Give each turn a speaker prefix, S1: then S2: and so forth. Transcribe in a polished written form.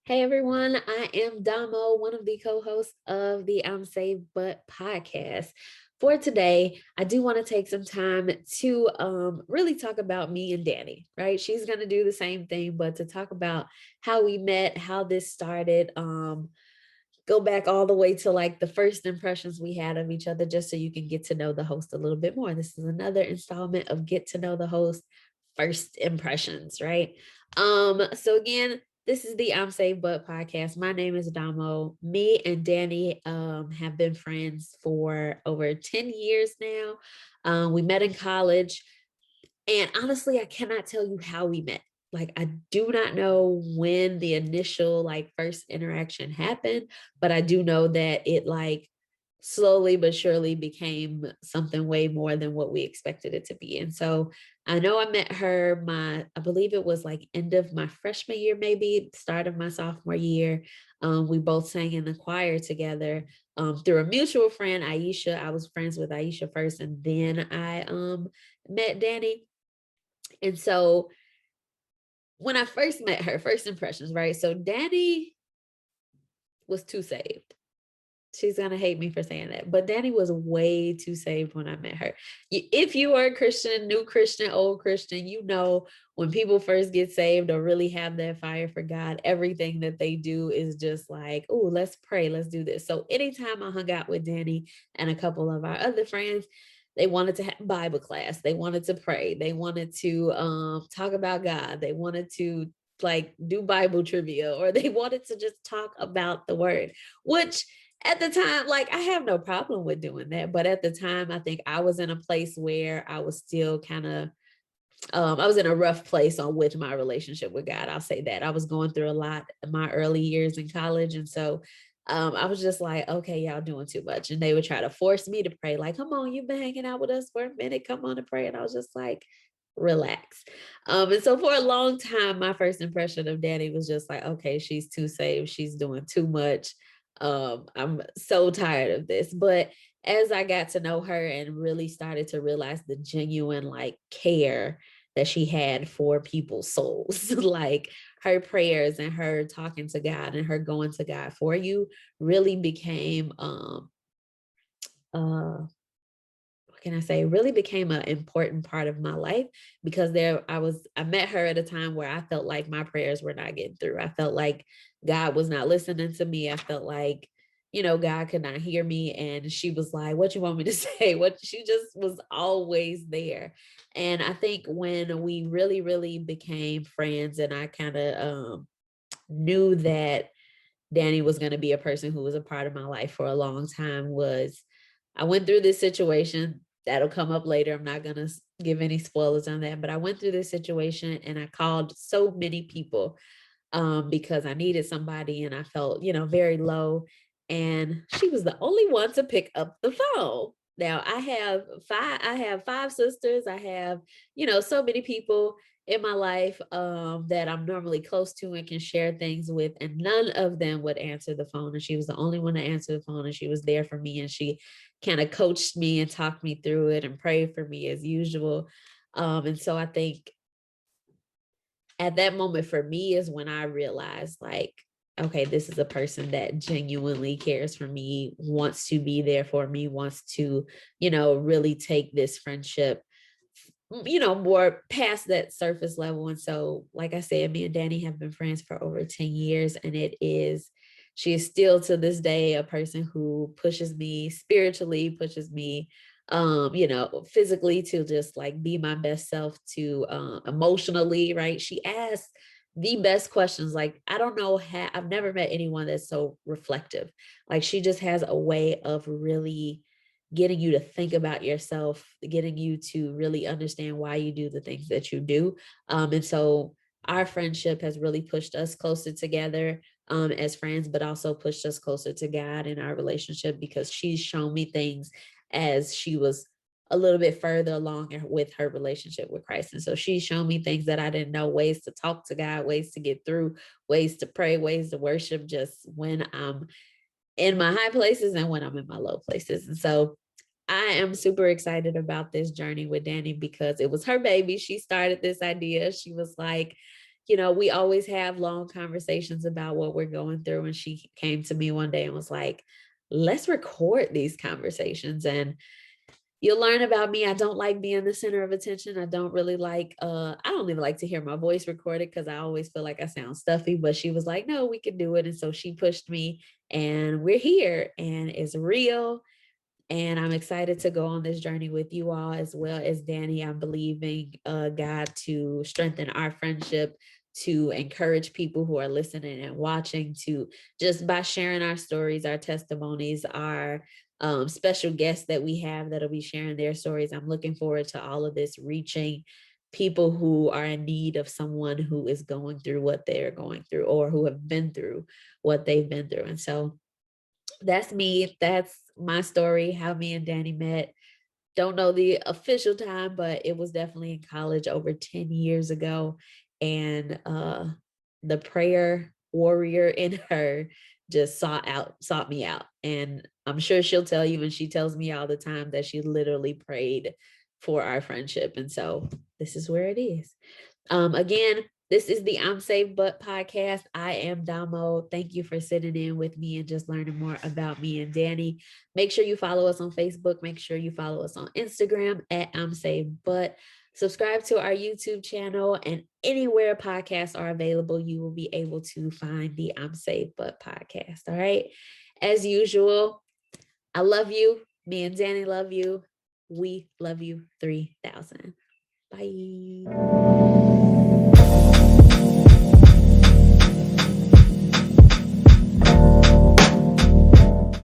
S1: Hey everyone, I am Domo, one of the co-hosts of the I'm Saved But podcast. For today, I do want to take some time to really talk about me and Dani, right? She's going to do the same thing, but to talk about how we met, how this started, go back all the way to like the first impressions we had of each other, just so you can get to know the host a little bit more. This is another installment of Get to Know the Host First Impressions, right? So again, this is the I'm Saved But podcast. My name is Damo. Me and Dani have been friends for over 10 years now. We met in college. And honestly, I cannot tell you how we met. Like, I do not know when the initial, like, first interaction happened, but I do know that it, like, slowly but surely became something way more than what we expected it to be. And so I know I met her I believe it was like end of my freshman year, maybe start of my sophomore year. We both sang in the choir together through a mutual friend, Aisha. I was friends with Aisha first, and then I met Dani. And so when I first met her, first impressions, right? So Dani was too saved. She's gonna hate me for saying that, but Dani was way too saved when I met her. If you are a Christian, new Christian, old Christian, you know when people first get saved or really have that fire for God, everything that they do is just like, oh, let's pray, let's do this. So anytime I hung out with Dani and a couple of our other friends, they wanted to have Bible class, they wanted to pray, they wanted to talk about God, they wanted to like do Bible trivia, or they wanted to just talk about the word, which at the time, like I have no problem with doing that. But at the time, I think I was in a place where I was still kind of, I was in a rough place on with my relationship with God. I'll say that. I was going through a lot in my early years in college. And so I was just like, okay, y'all doing too much. And they would try to force me to pray, like, come on, you've been hanging out with us for a minute. Come on and pray. And I was just like, relax. And so for a long time, my first impression of Dani was just like, okay, she's too saved. She's doing too much. I'm so tired of this. But as I got to know her and really started to realize the genuine like care that she had for people's souls, like her prayers and her talking to God and her going to God for you really became what can I say, really became an important part of my life, because I met her at a time where I felt like my prayers were not getting through. I felt like God was not listening to me. I felt like, God could not hear me. And she was like, what you want me to say? What She just was always there. And I think when we really, really became friends and I kind of knew that Dani was going to be a person who was a part of my life for a long time, was I went through this situation that'll come up later. I'm not going to give any spoilers on that, but I went through this situation and I called so many people because I needed somebody and I felt, very low. And she was the only one to pick up the phone. Now I have five sisters. I have, so many people in my life that I'm normally close to and can share things with, and none of them would answer the phone. And she was the only one to answer the phone, and she was there for me, and she kind of coached me and talked me through it and prayed for me as usual. And so I think at that moment for me is when I realized, like, okay, this is a person that genuinely cares for me, wants to be there for me, wants to, really take this friendship, more past that surface level. And so, like I said, me and Dani have been friends for over 10 years, and she is still to this day a person who pushes me spiritually, pushes me physically to just like be my best self, to emotionally, right? She asks the best questions. Like, I don't know how, I've never met anyone that's so reflective. Like, she just has a way of really getting you to think about yourself, getting you to really understand why you do the things that you do. And so our friendship has really pushed us closer together as friends, but also pushed us closer to God in our relationship, because she's shown me things as she was a little bit further along with her relationship with Christ. And so she's shown me things that I didn't know, ways to talk to God, ways to get through, ways to pray, ways to worship, just when I'm in my high places and when I'm in my low places. And so I am super excited about this journey with Dani, because it was her baby. She started this idea. She was like, we always have long conversations about what we're going through. And she came to me one day and was like, let's record these conversations and you'll learn about me. I don't like being the center of attention. I don't really like, I don't even like to hear my voice recorded because I always feel like I sound stuffy, but she was like, no, we can do it. And so she pushed me and we're here and it's real. And I'm excited to go on this journey with you all as well as Dani. I'm believing God to strengthen our friendship, to encourage people who are listening and watching, to just by sharing our stories, our testimonies, our special guests that we have that'll be sharing their stories. I'm looking forward to all of this reaching people who are in need of someone who is going through what they're going through or who have been through what they've been through. And so that's me. That's my story, how me and Dani met. Don't know the official time, but it was definitely in college over 10 years ago. And the prayer warrior in her just sought me out. And I'm sure she'll tell you, and she tells me all the time that she literally prayed for our friendship. And so this is where it is. Again, this is the I'm Safe But podcast. I am Domo. Thank you for sitting in with me and just learning more about me and Dani. Make sure you follow us on Facebook. Make sure you follow us on Instagram at I'm Safe But. Subscribe to our YouTube channel, and anywhere podcasts are available, you will be able to find the I'm Safe But podcast. All right. As usual, I love you. Me and Dani love you. We love you 3000. Bye.